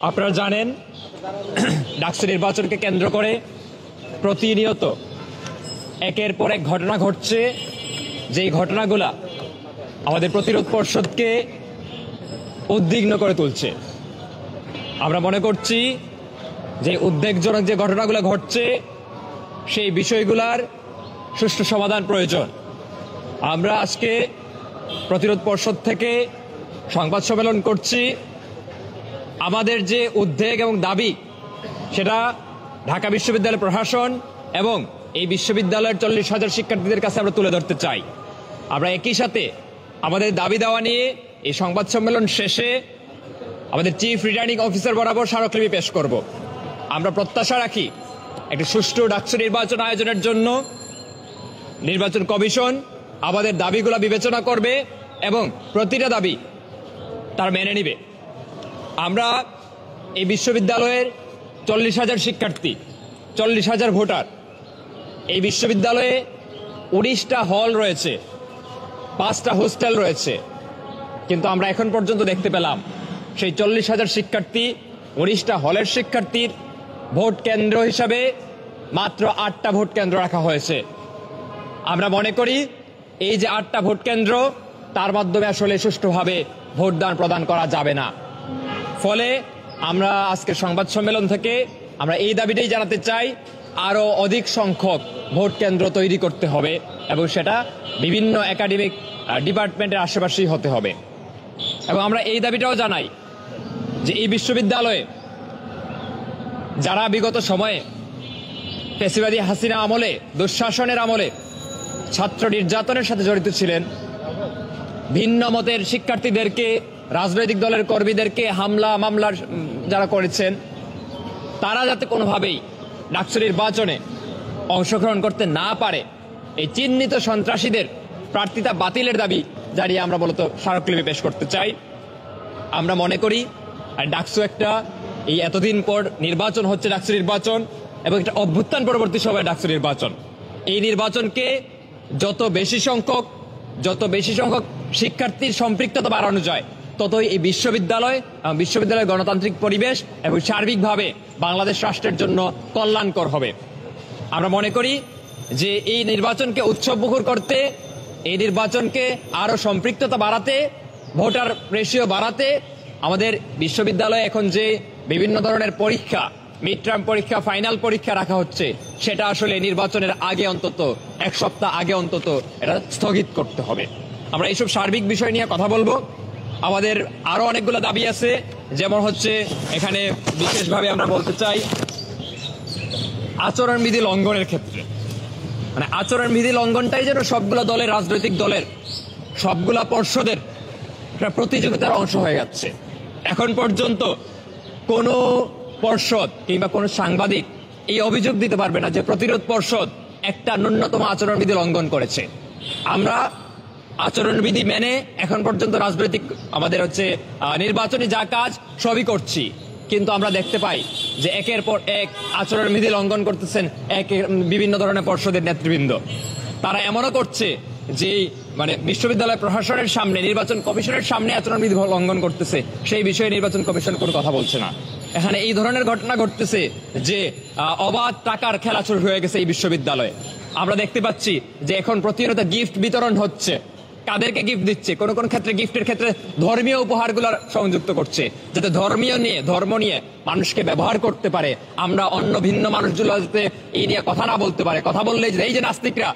আপনারা জানেন ডাকসু নির্বাচনকে কেন্দ্র করে প্রতিনিয়ত একের পর এক ঘটনা ঘটছে, যেই ঘটনাগুলা আমাদের প্রতিরোধ পর্ষদকে উদ্বিগ্ন করে তুলছে। আমরা মনে করছি যে উদ্বেগজনক যে ঘটনাগুলো ঘটছে সেই বিষয়গুলার সুষ্ঠু সমাধান প্রয়োজন। আমরা আজকে প্রতিরোধ পর্ষদ থেকে সংবাদ সম্মেলন করছি। আমাদের যে উদ্বেগ এবং দাবি সেটা ঢাকা বিশ্ববিদ্যালয় প্রশাসন এবং এই বিশ্ববিদ্যালয়ের 40,000 শিক্ষার্থীদের কাছে আমরা তুলে ধরতে চাই। আমরা একই সাথে আমাদের দাবি দেওয়া নিয়ে এই সংবাদ সম্মেলন শেষে আমাদের চিফ রিটার্নিং অফিসার বরাবর স্মারকলিপি পেশ করব। আমরা প্রত্যাশা রাখি একটি সুষ্ঠু ডাকসু নির্বাচন আয়োজনের জন্য নির্বাচন কমিশন আমাদের দাবিগুলো বিবেচনা করবে এবং প্রতিটা দাবি তার মেনে নিবে। আমরা এই বিশ্ববিদ্যালয়ের 40,000 শিক্ষার্থী, 40,000 ভোটার। এই বিশ্ববিদ্যালয়ে 19টা হল রয়েছে, 5টা হোস্টেল রয়েছে, কিন্তু আমরা এখন পর্যন্ত দেখতে পেলাম সেই 40,000 শিক্ষার্থী, 19টা হলের শিক্ষার্থীর ভোট কেন্দ্র হিসাবে মাত্র 8টা ভোট কেন্দ্র রাখা হয়েছে। আমরা মনে করি এই যে 8টা ভোট কেন্দ্র, তার মাধ্যমে আসলে সুষ্ঠুভাবে ভোটদান প্রদান করা যাবে না। ফলে আমরা আজকের সংবাদ সম্মেলন থেকে আমরা এই দাবিটাই জানাতে চাই, আরও অধিক সংখ্যক ভোট কেন্দ্র তৈরি করতে হবে এবং সেটা বিভিন্ন একাডেমিক ডিপার্টমেন্টের আশেপাশেই হতে হবে। এবং আমরা এই দাবিটাও জানাই যে এই বিশ্ববিদ্যালয়ে যারা বিগত সময়ে ফ্যাসিবাদী হাসিনা আমলে, দুঃশাসনের আমলে ছাত্র নির্যাতনের সাথে জড়িত ছিলেন, ভিন্ন মতের শিক্ষার্থীদেরকে, রাজনৈতিক দলের কর্মীদেরকে হামলা মামলার যারা করেছেন, তারা যাতে কোনোভাবেই ডাকসু নির্বাচনে অংশগ্রহণ করতে না পারে, এই চিহ্নিত সন্ত্রাসীদের প্রার্থিতা বাতিলের দাবি জানিয়ে আমরা মূলত স্মারকলিপি পেশ করতে চাই। আমরা মনে করি আর ডাকসু একটা এই এতদিন পর নির্বাচন হচ্ছে, ডাকসু নির্বাচন এবং একটা অভ্যুত্থান পরবর্তী সময় ডাকসু নির্বাচন। এই নির্বাচনকে যত বেশি সংখ্যক শিক্ষার্থীর সম্পৃক্ততা বাড়ানো যায়, ততই এই বিশ্ববিদ্যালয়ের গণতান্ত্রিক পরিবেশ এবং সার্বিকভাবে বাংলাদেশ রাষ্ট্রের জন্য কল্যাণকর হবে। আমরা মনে করি যে এই নির্বাচনকে উৎসবমুখর করতে, এই নির্বাচনকে আরো সম্পৃক্ততা বাড়াতে, ভোটার রেশিও বাড়াতে আমাদের বিশ্ববিদ্যালয়ে এখন যে বিভিন্ন ধরনের পরীক্ষা, মিড টার্ম পরীক্ষা, ফাইনাল পরীক্ষা রাখা হচ্ছে, সেটা আসলে নির্বাচনের আগে অন্তত 1 সপ্তাহ আগে অন্তত এটা স্থগিত করতে হবে। আমরা এইসব সার্বিক বিষয় নিয়ে কথা বলবো। আমাদের আরো অনেকগুলো দাবি আছে, যেমন হচ্ছে এখানে বিশেষভাবে আমরা বলতে চাই আচরণবিধি লঙ্ঘনের ক্ষেত্রে, মানে আচরণবিধি লঙ্ঘনটাই যেন সবগুলো দলের, রাজনৈতিক দলের, সবগুলা পর্ষদের প্রতিযোগিতার অংশ হয়ে যাচ্ছে। এখন পর্যন্ত কোনো পর্ষদ কিংবা কোনো সাংবাদিক এই অভিযোগ দিতে পারবে না যে প্রতিরোধ পর্ষদ একটা ন্যূনতম আচরণবিধি লঙ্ঘন করেছে। আমরা আচরণবিধি মেনে এখন পর্যন্ত রাজনৈতিক আমাদের নির্বাচনী যা কাজ সবই করছি, কিন্তু আমরা দেখতে পাই যে একের পর এক আচরণবিধি লঙ্ঘন করতেছেন বিভিন্ন ধরনের পর্ষদের নেতৃবৃন্দ। তারা এমনও করছে যে বিশ্ববিদ্যালয় প্রশাসনের সামনে, নির্বাচন কমিশনের সামনে আচরণবিধি লঙ্ঘন করতেছে, সেই বিষয়ে নির্বাচন কমিশন কোনো কথা বলছে না। এখানে এই ধরনের ঘটনা ঘটতেছে যে অবাধ টাকার খেলা শুরু হয়ে গেছে এই বিশ্ববিদ্যালয়ে। আমরা দেখতে পাচ্ছি যে এখন প্রতিনিয়ত গিফট বিতরণ হচ্ছে। কাদেরকে গিফট দিচ্ছে? কোন কোন ক্ষেত্রে গিফটের ক্ষেত্রে ধর্মীয় উপহারগুলো সংযুক্ত করছে, যাতে ধর্ম নিয়ে মানুষকে ব্যবহার করতে পারে। আমরা অন্য ভিন্ন মানুষগুলো যাতে এই নিয়ে কথা না বলতে পারে। কথা বললে এই যে নাস্তিকরা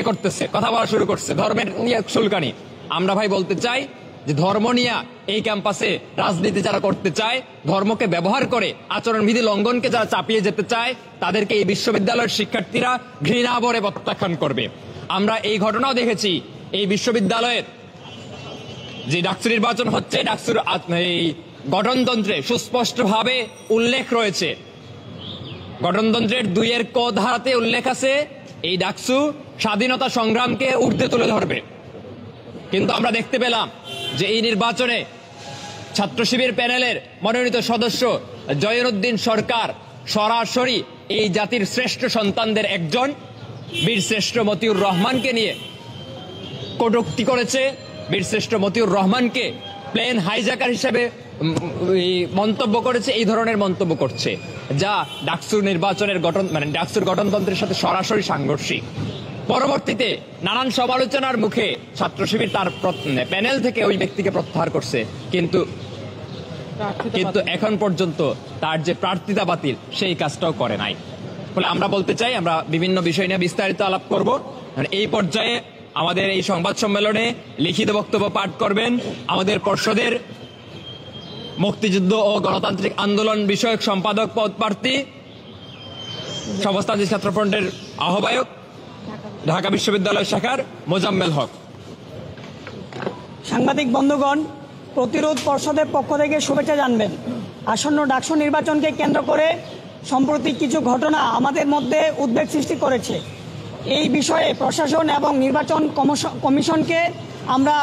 করতেছে, কথা বলা শুরু করছে ধর্মের নিয়ে সুলকানি। আমরা ভাই বলতে চাই যে ধর্ম নিয়ে এই ক্যাম্পাসে রাজনীতি যারা করতে চায়, ধর্মকে ব্যবহার করে আচরণবিধি লঙ্ঘনকে যারা চাপিয়ে যেতে চায়, তাদেরকে এই বিশ্ববিদ্যালয়ের শিক্ষার্থীরা ঘৃণা ভরে প্রত্যাখ্যান করবে। আমরা এই ঘটনাও দেখেছি, এই বিশ্ববিদ্যালয়ের যে ডাকসু নির্বাচন হচ্ছে, ডাকসুর এই গঠনতন্ত্রে সুস্পষ্টভাবে উল্লেখ রয়েছে, গঠনতন্ত্রের 2 ক ধারাতে উল্লেখ আছে এই ডাকসু স্বাধীনতা সংগ্রামকে ঊর্ধ্বে তুলে ধরবে। কিন্তু আমরা দেখতে পেলাম যে এই নির্বাচনে ছাত্র শিবির প্যানেলের মনোনীত সদস্য জয়নুদ্দিন সরকার সরাসরি এই জাতির শ্রেষ্ঠ সন্তানদের একজন বীরশ্রেষ্ঠ মতিউর রহমানকে নিয়ে কটূক্তি করেছে। বীরশ্রেষ্ঠ মতিউর রহমানকে প্লেন হাইজ্যাকার হিসেবে মন্তব্য করেছে, এই ধরনের মন্তব্য করছে, যা ডাকসুর নির্বাচনের ডাকসুর গঠনতন্ত্রের সাথে সরাসরি সাংঘর্ষিক। পরবর্তীতে নানান সমালোচনার মুখে ছাত্র শিবির তার প্যানেল থেকে ওই ব্যক্তিকে প্রত্যাহার করছে, কিন্তু এখন পর্যন্ত তার যে প্রার্থিতা বাতিল সেই কাজটাও করে নাই। ফলে আমরা বলতে চাই, আমরা বিভিন্ন বিষয় নিয়ে বিস্তারিত আলাপ করব। এই পর্যায়ে আমাদের এই সংবাদ সম্মেলনে লিখিত বক্তব্য পাঠ করবেন আমাদের পর্ষদের মুক্তিযুদ্ধ ও গণতান্ত্রিক আন্দোলন বিষয়ক সম্পাদক পদ প্রার্থী, সমাজতান্ত্রিক ছাত্র ফ্রন্টের আহ্বায়ক, ঢাকা বিশ্ববিদ্যালয় শাখার মোজাম্মেল হক। সাংবাদিক বন্ধুগণ, প্রতিরোধ পর্ষদের পক্ষ থেকে শুভেচ্ছা জানবেন। আসন্ন ডাকসু নির্বাচনকে কেন্দ্র করে সম্প্রতি কিছু ঘটনা আমাদের মধ্যে উদ্বেগ সৃষ্টি করেছে। এই বিষয়ে প্রশাসন এবং নির্বাচন কমিশনকে আমরা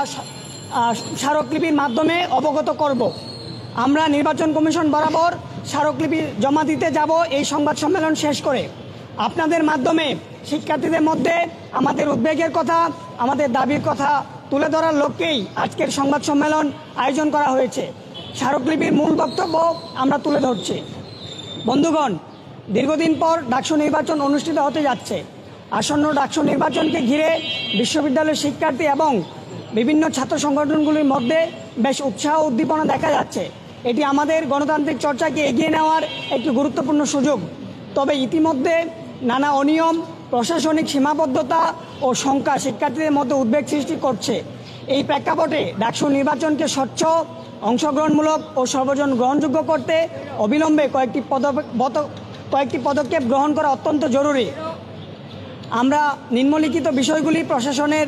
স্মারকলিপির মাধ্যমে অবগত করব। আমরা নির্বাচন কমিশন বরাবর স্মারকলিপি জমা দিতে যাব এই সংবাদ সম্মেলন শেষ করে। আপনাদের মাধ্যমে শিক্ষার্থীদের মধ্যে আমাদের উদ্বেগের কথা, আমাদের দাবির কথা তুলে ধরার লক্ষ্যেই আজকের সংবাদ সম্মেলন আয়োজন করা হয়েছে। স্মারকলিপির মূল বক্তব্য আমরা তুলে ধরছি। বন্ধুগণ, দীর্ঘদিন পর ডাকসু নির্বাচন অনুষ্ঠিত হতে যাচ্ছে। আসন্ন ডাকসু নির্বাচনকে ঘিরে বিশ্ববিদ্যালয়ের শিক্ষার্থী এবং বিভিন্ন ছাত্র সংগঠনগুলির মধ্যে বেশ উৎসাহ উদ্দীপনা দেখা যাচ্ছে। এটি আমাদের গণতান্ত্রিক চর্চাকে এগিয়ে নেওয়ার একটি গুরুত্বপূর্ণ সুযোগ। তবে ইতিমধ্যে নানা অনিয়ম, প্রশাসনিক সীমাবদ্ধতা ও শঙ্কা শিক্ষার্থীদের মধ্যে উদ্বেগ সৃষ্টি করছে। এই প্রেক্ষাপটে ডাকসু নির্বাচনকে স্বচ্ছ, অংশগ্রহণমূলক ও সর্বজন গ্রহণযোগ্য করতে অবিলম্বে কয়েকটি পদক্ষেপ গ্রহণ করা অত্যন্ত জরুরি। আমরা নিম্নলিখিত বিষয়গুলি প্রশাসনের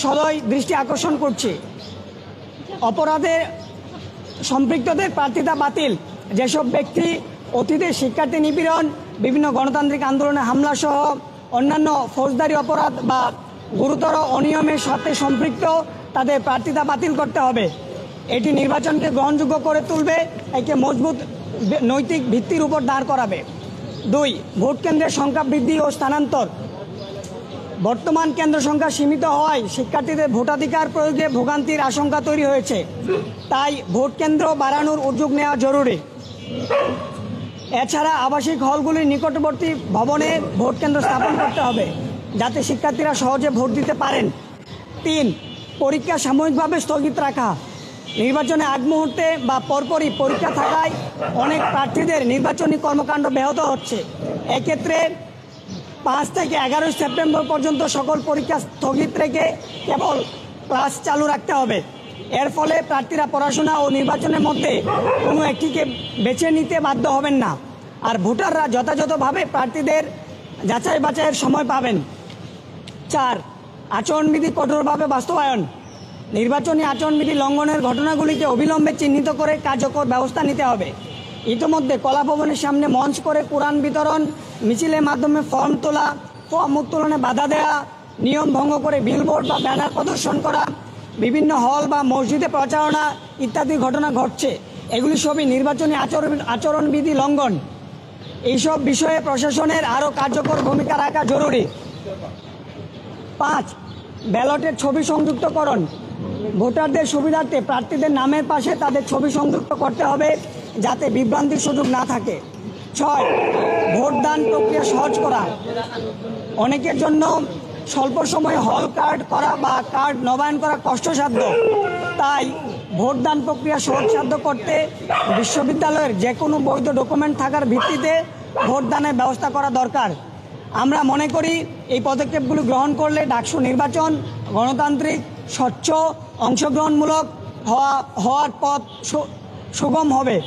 সদয় দৃষ্টি আকর্ষণ করছি। অপরাধে সম্পৃক্তদের প্রার্থিতা বাতিল, যেসব ব্যক্তি অতীতে শিক্ষার্থী নিপীড়ন, বিভিন্ন গণতান্ত্রিক আন্দোলনে হামলা সহ অন্যান্য ফৌজদারি অপরাধ বা গুরুতর অনিয়মের সাথে সম্পৃক্ত, তাদের প্রার্থিতা বাতিল করতে হবে। এটি নির্বাচনকে গ্রহণযোগ্য করে তুলবে, একে মজবুত নৈতিক ভিত্তির উপর দাঁড় করাবে। 2. ভোট কেন্দ্রের সংখ্যা বৃদ্ধি ও স্থানান্তর। বর্তমান কেন্দ্র সংখ্যা সীমিত হওয়ায় শিক্ষার্থীদের ভোটাধিকার প্রয়োগে ভোগান্তির আশঙ্কা তৈরি হয়েছে। তাই ভোট কেন্দ্র বাড়ানোর উদ্যোগ নেওয়া জরুরি। এছাড়া আবাসিক হলগুলির নিকটবর্তী ভবনে ভোট কেন্দ্র স্থাপন করতে হবে, যাতে শিক্ষার্থীরা সহজে ভোট দিতে পারেন। 3. পরীক্ষা সাময়িকভাবে স্থগিত রাখা। নির্বাচনে আগ মুহূর্তে বা পরপরই পরীক্ষা থাকায় অনেক প্রার্থীদের নির্বাচনী কর্মকাণ্ড ব্যাহত হচ্ছে। এক্ষেত্রে 5 থেকে 11 সেপ্টেম্বর পর্যন্ত সকল পরীক্ষা স্থগিত রেখে কেবল ক্লাস চালু রাখতে হবে। এর ফলে প্রার্থীরা পড়াশোনা ও নির্বাচনের মধ্যে কোনো একটিকে বেছে নিতে বাধ্য হবেন না, আর ভোটাররা যথাযথভাবে প্রার্থীদের যাচাই বাছাইয়ের সময় পাবেন। 4. আচরণবিধি কঠোরভাবে বাস্তবায়ন। নির্বাচনী আচরণবিধি লঙ্ঘনের ঘটনাগুলিকে অবিলম্বে চিহ্নিত করে কার্যকর ব্যবস্থা নিতে হবে। ইতিমধ্যে কলাভবনের সামনে মঞ্চ করে কোরআন বিতরণ, মিছিলের মাধ্যমে ফর্ম তোলা, ফর্ম উত্তোলনে বাধা দেওয়া, নিয়ম ভঙ্গ করে বিলবোর্ড বা ব্যানার প্রদর্শন করা, বিভিন্ন হল বা মসজিদে প্রচারণা ইত্যাদি ঘটনা ঘটছে। এগুলি সবই নির্বাচনী আচরণবিধি লঙ্ঘন। এইসব বিষয়ে প্রশাসনের আরও কার্যকর ভূমিকা রাখা জরুরি। 5. ব্যালটের ছবি সংযুক্তকরণ। ভোটারদের সুবিধার্থে প্রার্থীদের নামের পাশে তাদের ছবি সংযুক্ত করতে হবে, যাতে বিভ্রান্তির সুযোগ না থাকে। 6. ভোটদান প্রক্রিয়া সহজ করা। অনেকের জন্য স্বল্প সময়ে হল কার্ড করা বা কার্ড নবায়ন করা কষ্টসাধ্য। তাই ভোটদান প্রক্রিয়া সহজসাধ্য করতে বিশ্ববিদ্যালয়ের যে কোনো বৈধ ডকুমেন্ট থাকার ভিত্তিতে ভোটদানের ব্যবস্থা করা দরকার। আমরা মনে করি এই পদক্ষেপগুলি গ্রহণ করলে ডাকসু নির্বাচন গণতান্ত্রিক, স্বচ্ছ, অংশগ্রহণমূলক হওয়ার পথ সুগম হবে।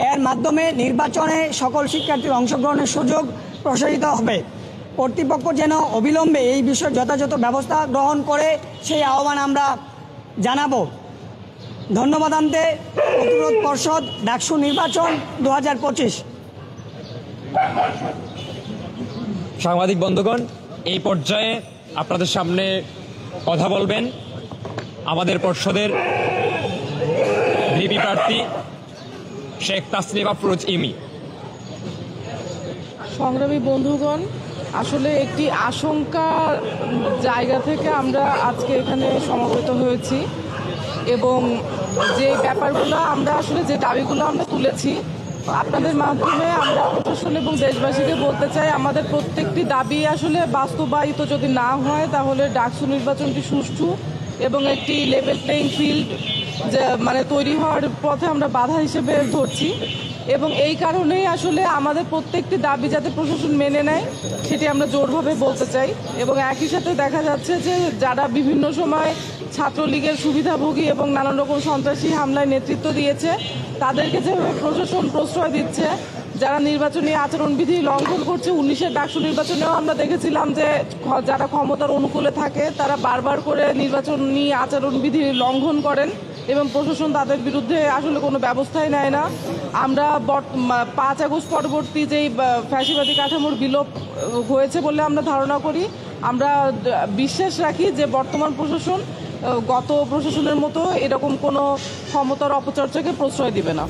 এর মাধ্যমে নির্বাচনে সকল শিক্ষার্থীর অংশগ্রহণের সুযোগ প্রসারিত হবে। কর্তৃপক্ষ যেন অবিলম্বে এই বিষয়ে যথাযথ ব্যবস্থা গ্রহণ করে সেই আহ্বান আমরা জানাবো। ধন্যবাদ। আনতে প্রতিরোধ পর্ষদ, ডাকসু নির্বাচন 2025। সাংবাদিক বন্ধুগণ, এই পর্যায়ে আপনাদের সামনে কথা বলবেন আমাদের পর্ষদের ভিপি প্রার্থী শেখ তাসনিম আফরোজ ইমি। সংগ্রামী বন্ধুগণ, আসলে একটি আশঙ্কা জায়গা থেকে আমরা আজকে এখানে সমবেত হয়েছি। এবং যে ব্যাপারগুলো আমরা আসলে যে দাবিগুলো আমরা তুলেছি আপনাদের মাধ্যমে আমরা প্রশাসন এবং দেশবাসীকে বলতে চাই, আমাদের প্রত্যেকটি দাবি আসলে বাস্তবায়িত যদি না হয় তাহলে ডাকসু নির্বাচনটি সুষ্ঠু এবং একটি লেভেল প্লেইং ফিল্ড যে তৈরি হওয়ার পথে আমরা বাধা হিসেবে ধরছি। এবং এই কারণেই আসলে আমাদের প্রত্যেকটি দাবি যাতে প্রশাসন মেনে নেয় সেটি আমরা জোরভাবে বলতে চাই। এবং একই সাথে দেখা যাচ্ছে যে যারা বিভিন্ন সময় ছাত্রলীগের সুবিধাভোগী এবং নানান রকম সন্ত্রাসী হামলায় নেতৃত্ব দিয়েছে তাদেরকে যেভাবে প্রশাসন প্রশ্রয় দিচ্ছে, যারা নির্বাচনী আচরণবিধি লঙ্ঘন করছে, 19-এর ডাকসু নির্বাচনেও আমরা দেখেছিলাম যে যারা ক্ষমতার অনুকূলে থাকে তারা বারবার করে নির্বাচনী আচরণবিধি লঙ্ঘন করেন এবং প্রশাসন তাদের বিরুদ্ধে আসলে কোনো ব্যবস্থাই নেয় না। আমরা 5 আগস্ট পরবর্তী যেই ফ্যাসিবাদী কাঠামোর বিলোপ হয়েছে বলে আমরা ধারণা করি, আমরা বিশ্বাস রাখি যে বর্তমান প্রশাসন গত প্রশাসনের মতো এরকম কোনো ক্ষমতার অপচর্চাকে প্রশ্রয় দিবে না।